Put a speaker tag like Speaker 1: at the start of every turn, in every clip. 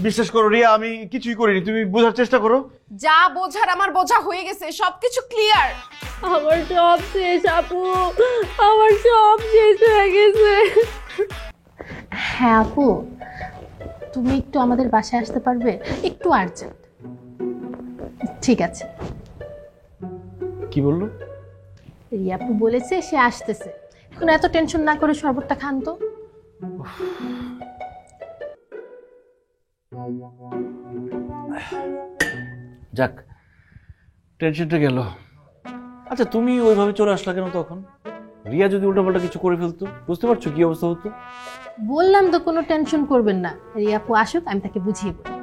Speaker 1: বিশ্বাস করো রিয়া, আমি কিছুই করিনি, তুমি বোঝার চেষ্টা করো।
Speaker 2: যা বোঝার আমার বোঝা হয়ে গেছে, সবকিছু ক্লিয়ার।
Speaker 3: আমার সব শেষ আপু, আমার সব শেষ হয়ে গেছে। হ্যাঁ আপু, তুমি একটু আমাদের বাসায় আসতে পারবে? একটু আর্জেন্ট। ঠিক আছে।
Speaker 1: কি বললো?
Speaker 3: রিয়া আপু বলেছে সে আসতেছে। এখন এত টেনশন না করে শরবতটা খান তো।
Speaker 1: যাক, টেনশনটা গেল। আচ্ছা, তুমি ওইভাবে চলে আসলা কেন তখন? রিয়া যদি উল্টাপাল্টা কিছু করে ফেলতো, বুঝতে পারছো কি অবস্থা হতো?
Speaker 3: বললাম তো কোনো টেনশন করবেন না, রিয়া আপু আসুক, আমি তাকে বুঝিয়ে বলবো।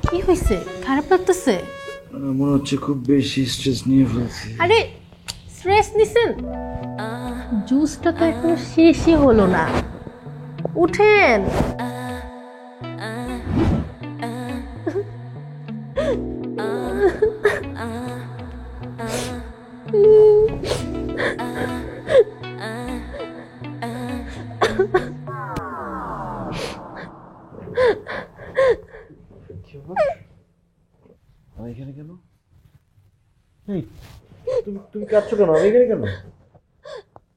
Speaker 3: কি হয়েছে? খারাপ লাগতেছে?
Speaker 4: মনে হচ্ছে খুব বেশি স্ট্রেস নিয়ে ফেলছি।
Speaker 3: আরে স্ট্রেস নিছেন? জুসটা তো এখনো শেষই হলো না। উঠেন।
Speaker 1: আমি এখানে কেন? তুমি কাঁদছো কেন? আমি এখানে কেন?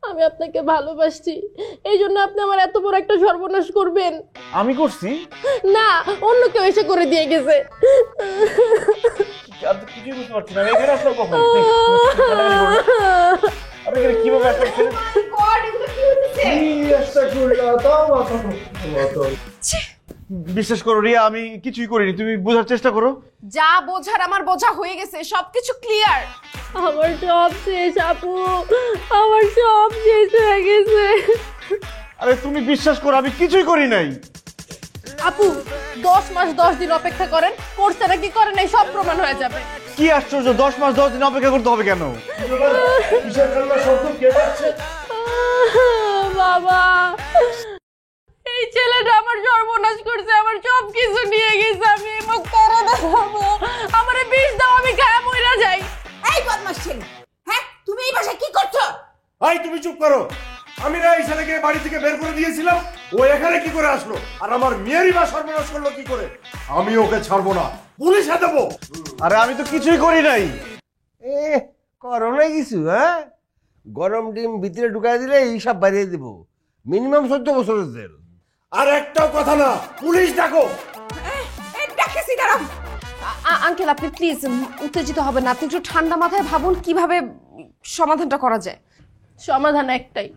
Speaker 3: আমি আপনাকে ভালোবাসি, এই জন্য আপনি আমার এত বড় একটা সর্বনাশ করবেন?
Speaker 1: আমি করছি
Speaker 3: না, অন্য কেউ এসে করে দিয়ে গেছে।
Speaker 1: কিছুই বুঝতে পারছি না। আমি এখানে আসলাম কখন? আমি এখানে কিভাবে আসলাম? বিশ্বাস করো রিয়া, আমি কিছুই করিনি, তুমি বোঝার চেষ্টা করো।
Speaker 2: যা বোঝার আমার বোঝা হয়ে গেছে, সবকিছু ক্লিয়ার।
Speaker 3: আমার সব শেষ আপু, আমার সব শেষ হয়ে গেছে।
Speaker 1: আরে তুমি বিশ্বাস করো, আমি কিছুই করি নাই।
Speaker 3: আপু 10 মাস 10 দিন অপেক্ষা করেন, করছে নাকি করে নাই সব প্রমাণ হয়ে যাবে।
Speaker 1: কি আশ্চর্য, 10 মাস 10 দিন অপেক্ষা করতে হবে কেন?
Speaker 3: বাবা, এই ছেলেটা আমার সর্বনাশ করছে, আমার সব কিছু নিয়ে গেছে। আমি এবার করে দেখাবো, আমারে বিষ দাও, আমি গায়ে মইরা যাই।
Speaker 5: এই বদমাশ ছেলে, হ্যাঁ তুমি এই ভাষায় কি করছো?
Speaker 6: ভাই তুমি চুপ করো। আমি না এই ছেলেকে বাড়ি থেকে বের করে দিয়েছিলাম, ও এখানে কি করে আসলো? আর আমার মেয়েরই বা সর্বনাশ করলো কি করে? আমি ওকে ছাড়বো না, পুলিশে দেবো।
Speaker 1: আরে আমি তো কিছুই করি নাই।
Speaker 7: এ করো না কিছু, হ্যাঁ? গরম ডিম ভিতরে ঢুকাই দিলে এইসব বাড়িয়ে দিব। মিনিমাম 14 বছরের জেল।
Speaker 6: আর একটাও কথা না, পুলিশ ডাকো।
Speaker 5: ডাকেছি, দাঁড়াও।
Speaker 2: আঙ্কেল আপনি প্লিজ উত্তেজিত হবেন না, আপনি একটু ঠান্ডা মাথায় ভাবুন কিভাবে সমাধানটা করা যায়।
Speaker 3: সমাধান একটাই,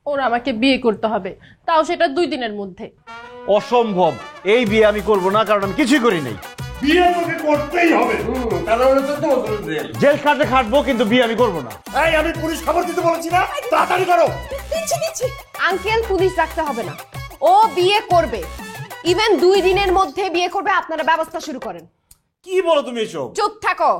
Speaker 3: ওর আমাকে বিয়ে করতে হবে, তাও সেটা 2 দিনের মধ্যে।
Speaker 1: অসম্ভব, এই বিয়ে আমি করব না, কারণ আমি কিছুই করি নাই।
Speaker 6: বিয়ে তোকে করতেই হবে।
Speaker 7: তাহলে 14 বছরের জেল।
Speaker 1: জেল খাটে খাটবো, কিন্তু বিয়ে আমি করব না।
Speaker 6: এই আমি পুলিশ খবর দিতে বলেছি না, তাড়াতাড়ি করো।
Speaker 5: দিচ্ছি।
Speaker 2: আঙ্কেল পুলিশ ডাকতে হবে না, ও বিয়ে করবে। ইভেন 2 দিনের মধ্যে বিয়ে করবে, আপনারা ব্যবস্থা শুরু করেন।
Speaker 1: কি বলো তুমি এসব?
Speaker 2: চুপ থাকো।